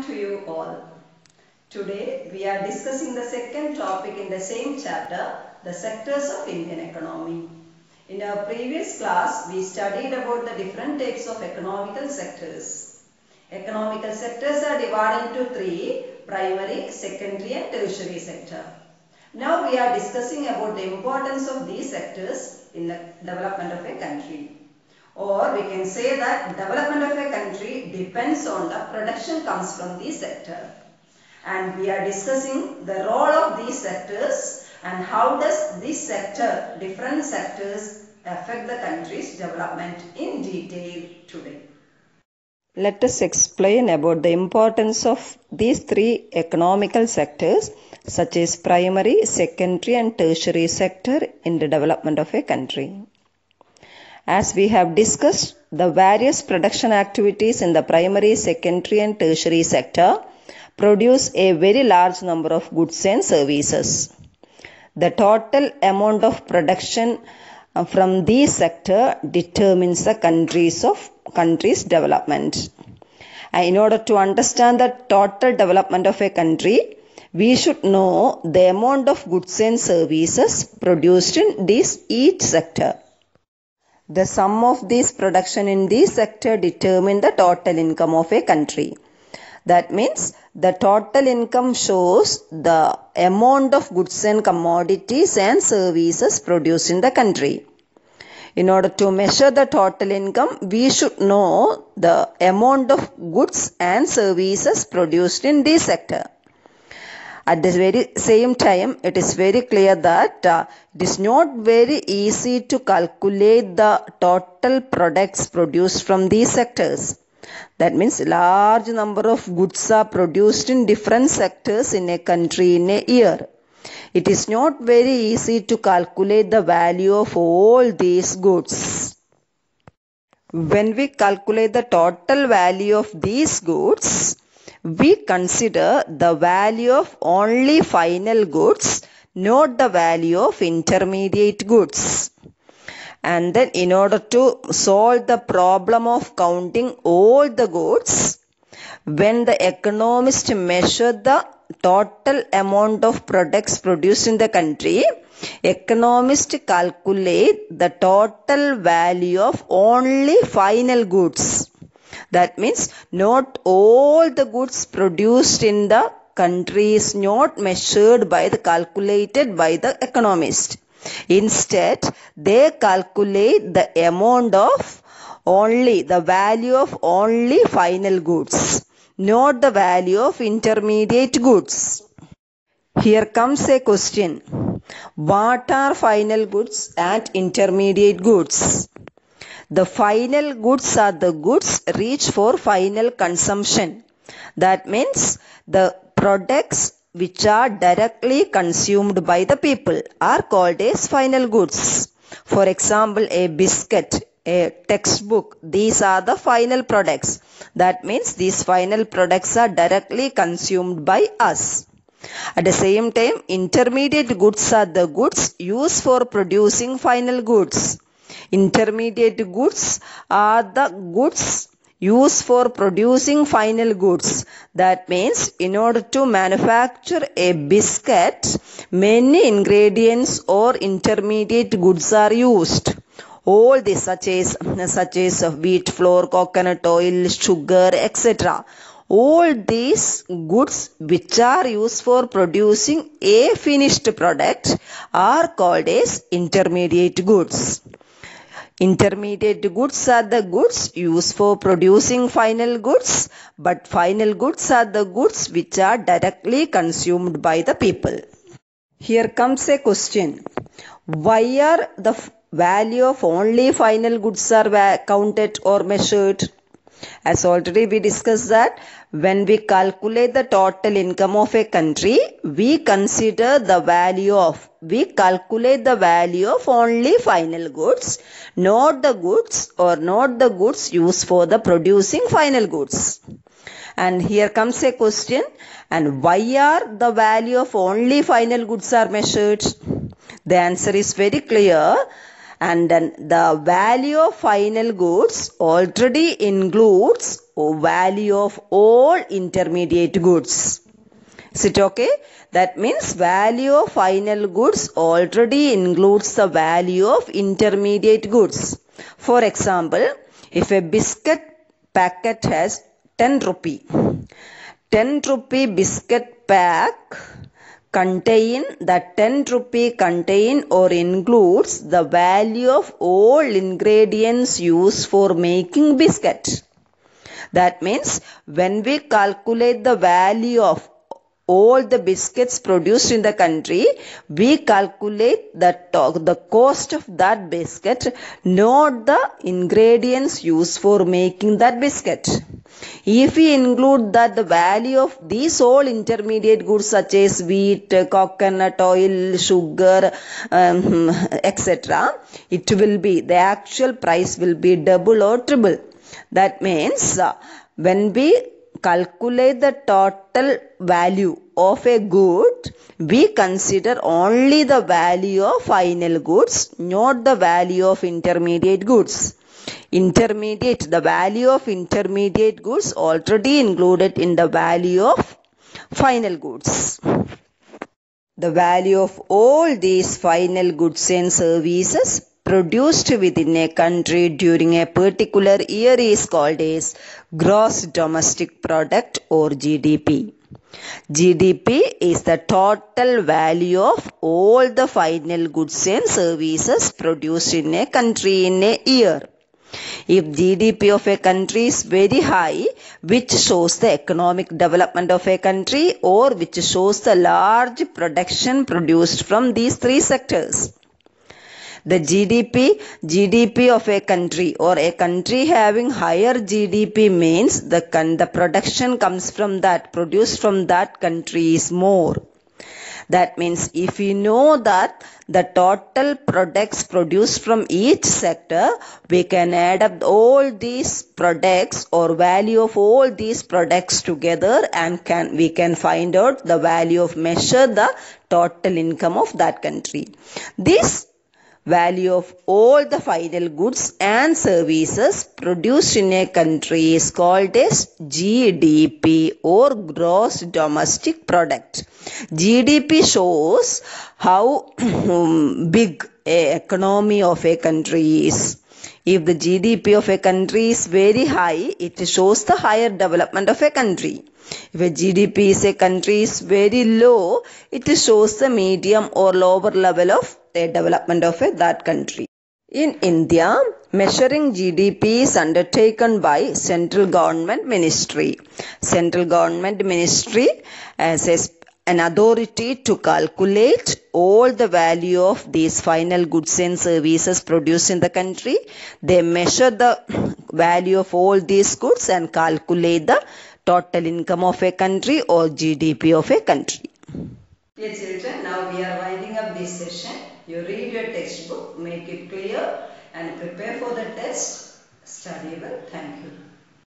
to you all. Today we are discussing the second topic in the same chapter, the sectors of Indian economy. In our previous class, we studied about the different types of economical sectors. Economical sectors are divided into three: primary, secondary and tertiary sector. Now we are discussing about the importance of these sectors in the development of a country. Or we can say that development of a country depends on the production comes from the sector. And we are discussing the role of these sectors and how does this sector, different sectors, affect the country's development in detail today. Let us explain about the importance of these three economical sectors such as primary, secondary and tertiary sector in the development of a country. As we have discussed, the various production activities in the primary, secondary and tertiary sector produce a very large number of goods and services. The total amount of production from these sector determines the country's development. And in order to understand the total development of a country, we should know the amount of goods and services produced in each sector. The sum of these production in this sector determine the total income of a country. That means the total income shows the amount of goods and commodities and services produced in the country. In order to measure the total income, we should know the amount of goods and services produced in this sector. At the very same time, it is very clear that it is not very easy to calculate the total products produced from these sectors. That means large number of goods are produced in different sectors in a country in a year. It is not very easy to calculate the value of all these goods. When we calculate the total value of these goods, we consider the value of only final goods, not the value of intermediate goods. And then in order to solve the problem of counting all the goods, when the economists measure the total amount of products produced in the country, economists calculate the total value of only final goods. That means not all the goods produced in the country is not measured calculated by the economist. Instead, they calculate the amount of the value of only final goods, not the value of intermediate goods. Here comes a question. What are final goods and intermediate goods? The final goods are the goods reached for final consumption. That means the products which are directly consumed by the people are called as final goods. For example, a biscuit, a textbook, these are the final products. That means these final products are directly consumed by us. At the same time, intermediate goods are the goods used for producing final goods. Intermediate goods are the goods used for producing final goods. That means in order to manufacture a biscuit, many ingredients or intermediate goods are used. All these such as wheat flour, coconut oil, sugar, etc. All these goods which are used for producing a finished product are called as intermediate goods. Intermediate goods are the goods used for producing final goods, but final goods are the goods which are directly consumed by the people. Here comes a question. Why are the value of only final goods are counted or measured? As already we discussed that when we calculate the total income of a country, we calculate the value of only final goods, not the goods used for the producing final goods. And here comes a question. And why are the value of only final goods are measured? The answer is very clear. And then the value of final goods already includes value of all intermediate goods. Is it okay? That means value of final goods already includes the value of intermediate goods. For example, if a biscuit packet has 10 rupee, 10 rupee biscuit pack contain or includes the value of all ingredients used for making biscuit. That means when we calculate the value of all the biscuits produced in the country, we calculate the cost of that biscuit, not the ingredients used for making that biscuit. If we include that the value of these all intermediate goods such as wheat, coconut oil, sugar, etc., it will be, the actual price will be double or triple. That means when we calculate the total value of a good, we consider only the value of final goods, not the value of intermediate goods. The value of intermediate goods already included in the value of final goods. The value of all these final goods and services produced within a country during a particular year is called as gross domestic product or GDP. GDP is the total value of all the final goods and services produced in a country in a year. If GDP of a country is very high, which shows the economic development of a country or which shows the large production produced from these three sectors. The GDP of a country or a country having higher GDP means the production comes from that, produced from that country is more. That means if we know that the total products produced from each sector, we can add up all these products or value of all these products together and we can find out the value of measure the total income of that country. This value of all the final goods and services produced in a country is called as GDP or gross domestic product. GDP shows how big an economy of a country is. If the GDP of a country is very high, it shows the higher development of a country. If a GDP is a country is very low, it shows the medium or lower level of the development of that country. In India, measuring GDP is undertaken by Central Government Ministry. Central Government Ministry has an authority to calculate all the value of these final goods and services produced in the country. They measure the value of all these goods and calculate the total income of a country or GDP of a country. Yes, children, now we are winding up this session. You read your textbook, make it clear and prepare for the test. Study well. Thank you.